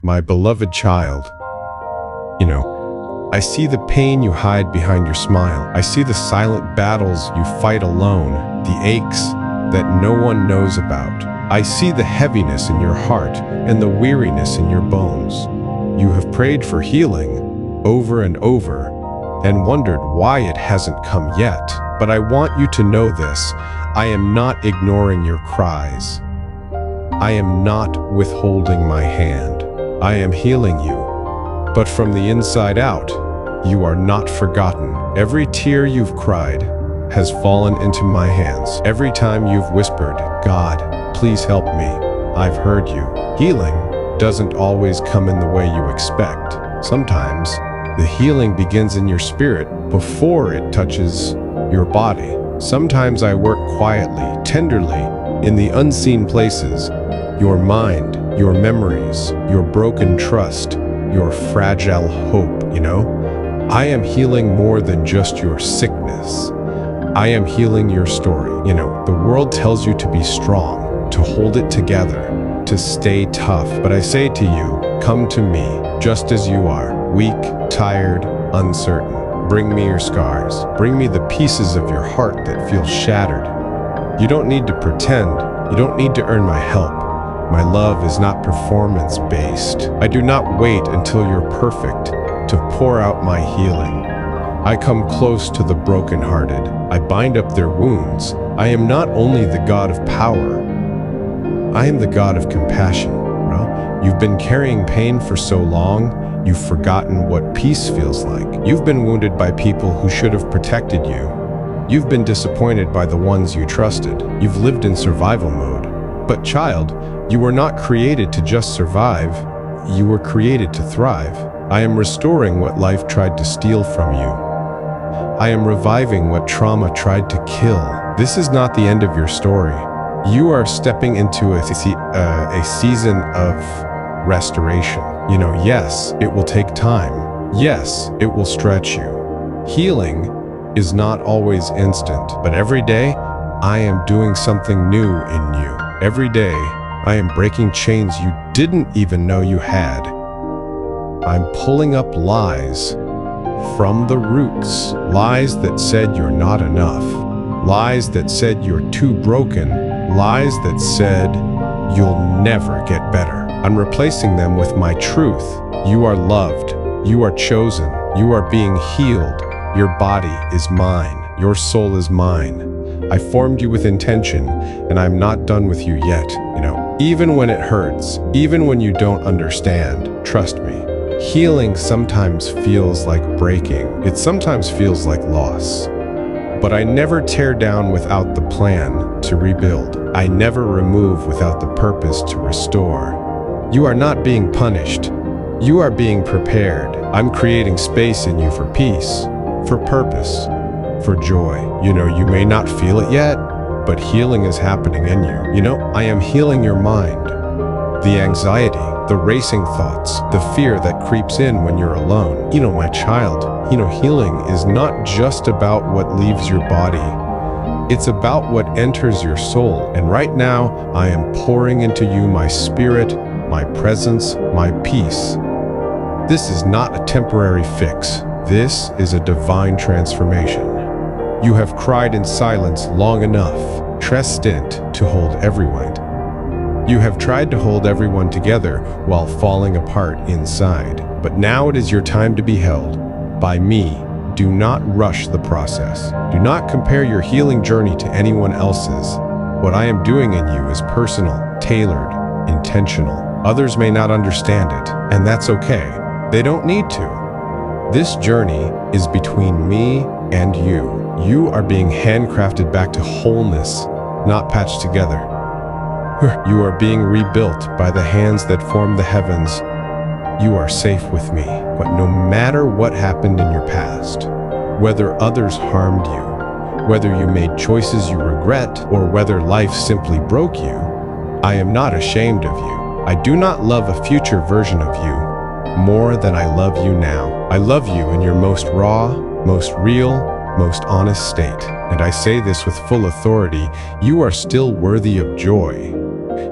My beloved child, I see the pain you hide behind your smile. I see the silent battles you fight alone, the aches that no one knows about. I see the heaviness in your heart and the weariness in your bones. You have prayed for healing over and over and wondered why it hasn't come yet. But I want you to know this: I am not ignoring your cries. I am not withholding my hand. I am healing you. But from the inside out, you are not forgotten. Every tear you've cried has fallen into my hands. Every time you've whispered, "God, please help me," I've heard you. Healing doesn't always come in the way you expect. Sometimes the healing begins in your spirit before it touches your body. Sometimes I work quietly, tenderly, in the unseen places: your mind, your memories, your broken trust, your fragile hope, I am healing more than just your sickness. I am healing your story. The world tells you to be strong, to hold it together, to stay tough. But I say to you, come to me, just as you are, weak, tired, uncertain. Bring me your scars. Bring me the pieces of your heart that feel shattered. You don't need to pretend. You don't need to earn my help. My love is not performance-based. I do not wait until you're perfect to pour out my healing. I come close to the brokenhearted. I bind up their wounds. I am not only the God of power, I am the God of compassion. Well, you've been carrying pain for so long, you've forgotten what peace feels like. You've been wounded by people who should have protected you. You've been disappointed by the ones you trusted. You've lived in survival mode. But child, you were not created to just survive. You were created to thrive. I am restoring what life tried to steal from you. I am reviving what trauma tried to kill. This is not the end of your story. You are stepping into a season of restoration. Yes, it will take time. Yes, it will stretch you. Healing is not always instant, but every day, I am doing something new in you. Every day, I am breaking chains you didn't even know you had. I'm pulling up lies from the roots. Lies that said you're not enough. Lies that said you're too broken. Lies that said you'll never get better. I'm replacing them with my truth. You are loved. You are chosen. You are being healed. Your body is mine. Your soul is mine. I formed you with intention, and I'm not done with you yet. Even when it hurts, even when you don't understand, trust me. Healing sometimes feels like breaking. It sometimes feels like loss. But I never tear down without the plan to rebuild. I never remove without the purpose to restore. You are not being punished. You are being prepared. I'm creating space in you for peace, for purpose, for joy. You may not feel it yet, but healing is happening in you. I am healing your mind, the anxiety, the racing thoughts, the fear that creeps in when you're alone. My child, healing is not just about what leaves your body. It's about what enters your soul. And right now, I am pouring into you my spirit, my presence, my peace. This is not a temporary fix. This is a divine transformation. You have cried in silence long enough, destined to hold everyone. You have tried to hold everyone together while falling apart inside. But now it is your time to be held by me. Do not rush the process. Do not compare your healing journey to anyone else's. What I am doing in you is personal, tailored, intentional. Others may not understand it, and that's okay. They don't need to. This journey is between me and you. You are being handcrafted back to wholeness, not patched together. You are being rebuilt by the hands that form the heavens. You are safe with me. But no matter what happened in your past, whether others harmed you, whether you made choices you regret, or whether life simply broke you, I am not ashamed of you. I do not love a future version of you more than I love you now. I love you in your most raw, most real, most honest state. And I say this with full authority: you are still worthy of joy.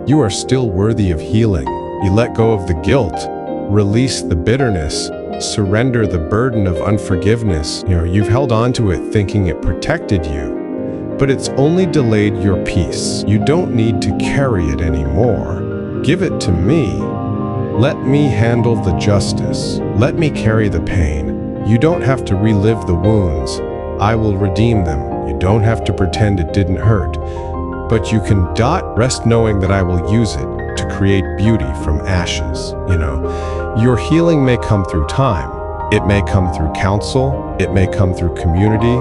You are still worthy of healing. You let go of the guilt, Release the bitterness. Surrender the burden of unforgiveness. You've held on to it thinking it protected you, but it's only delayed your peace. You don't need to carry it anymore. Give it to me. Let me handle the justice. Let me carry the pain. You don't have to relive the wounds. I will redeem them. You don't have to pretend it didn't hurt, but you can rest knowing that I will use it to create beauty from ashes. Your healing may come through time. It may come through counsel. It may come through community,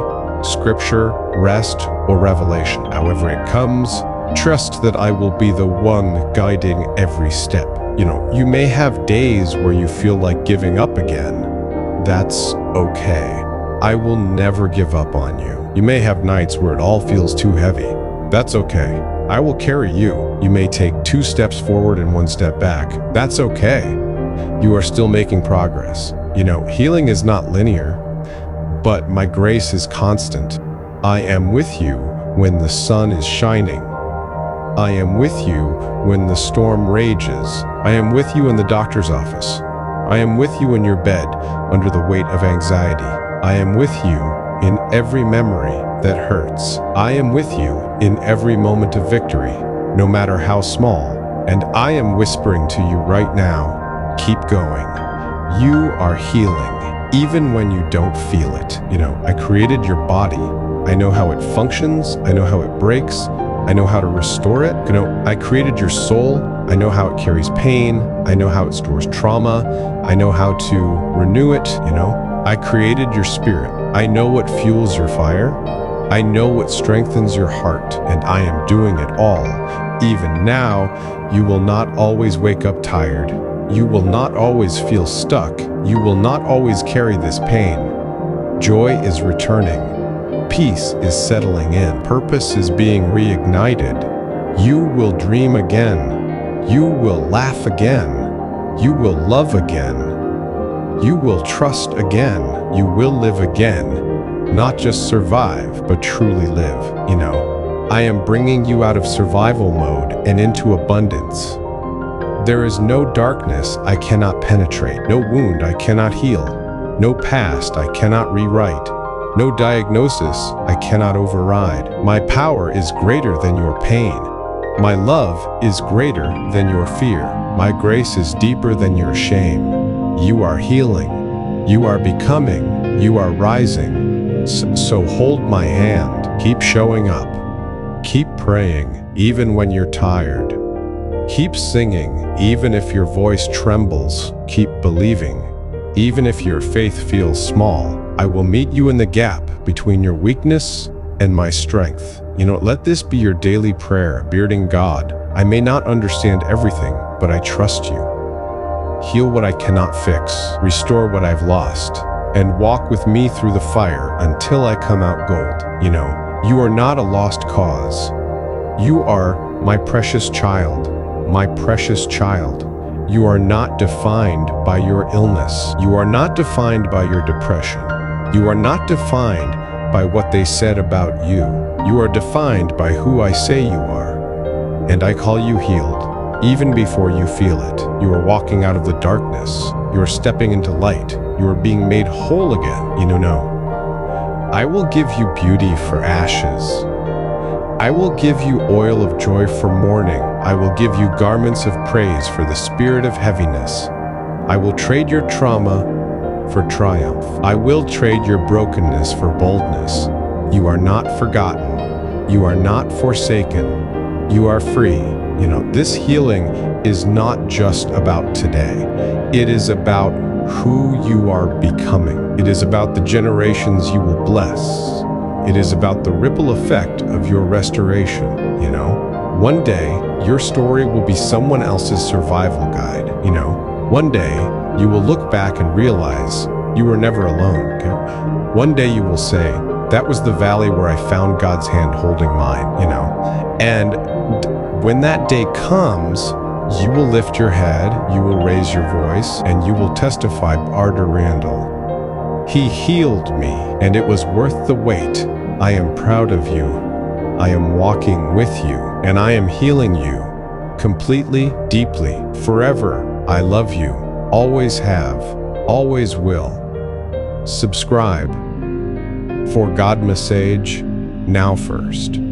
scripture, rest, or revelation. However it comes, trust that I will be the one guiding every step. You may have days where you feel like giving up again. That's okay. I will never give up on you. You may have nights where it all feels too heavy. That's okay. I will carry you. You may take 2 steps forward and 1 step back. That's okay. You are still making progress. Healing is not linear, but my grace is constant. I am with you when the sun is shining. I am with you when the storm rages. I am with you in the doctor's office. I am with you in your bed under the weight of anxiety. I am with you in every memory that hurts. I am with you in every moment of victory, no matter how small. And I am whispering to you right now, keep going. You are healing, even when you don't feel it. I created your body. I know how it functions. I know how it breaks. I know how to restore it. I created your soul. I know how it carries pain. I know how it stores trauma. I know how to renew it. I created your spirit. I know what fuels your fire. I know what strengthens your heart, and I am doing it all. Even now, you will not always wake up tired. You will not always feel stuck. You will not always carry this pain. Joy is returning. Peace is settling in. Purpose is being reignited. You will dream again. You will laugh again. You will love again. You will trust again. You will live again. Not just survive, but truly live. I am bringing you out of survival mode and into abundance. There is no darkness I cannot penetrate, no wound I cannot heal, no past I cannot rewrite, no diagnosis I cannot override. My power is greater than your pain. My love is greater than your fear. My grace is deeper than your shame. You are healing. You are becoming. You are rising. So hold my hand. Keep showing up. Keep praying, even when you're tired. Keep singing, even if your voice trembles. Keep believing, even if your faith feels small. I will meet you in the gap between your weakness and my strength. Let this be your daily prayer, bearding God. I may not understand everything, but I trust you. Heal what I cannot fix, restore what I've lost, and walk with me through the fire until I come out gold. You are not a lost cause. You are my precious child, my precious child. You are not defined by your illness. You are not defined by your depression. You are not defined by what they said about you. You are defined by who I say you are. And I call you healed, even before you feel it. You are walking out of the darkness. You are stepping into light. You are being made whole again. I will give you beauty for ashes. I will give you oil of joy for mourning. I will give you garments of praise for the spirit of heaviness. I will trade your trauma for triumph. I will trade your brokenness for boldness. You are not forgotten. You are not forsaken. You are free. This healing is not just about today. It is about who you are becoming. It is about the generations you will bless. It is about the ripple effect of your restoration. One day, your story will be someone else's survival guide. One day, you will look back and realize you were never alone. Okay? One day you will say, that was the valley where I found God's hand holding mine. And when that day comes, you will lift your head, you will raise your voice, and you will testify, Arda Randall. He healed me, and it was worth the wait. I am proud of you. I am walking with you, and I am healing you completely, deeply, forever. I love you. always have, always will. Subscribe for God Message now first.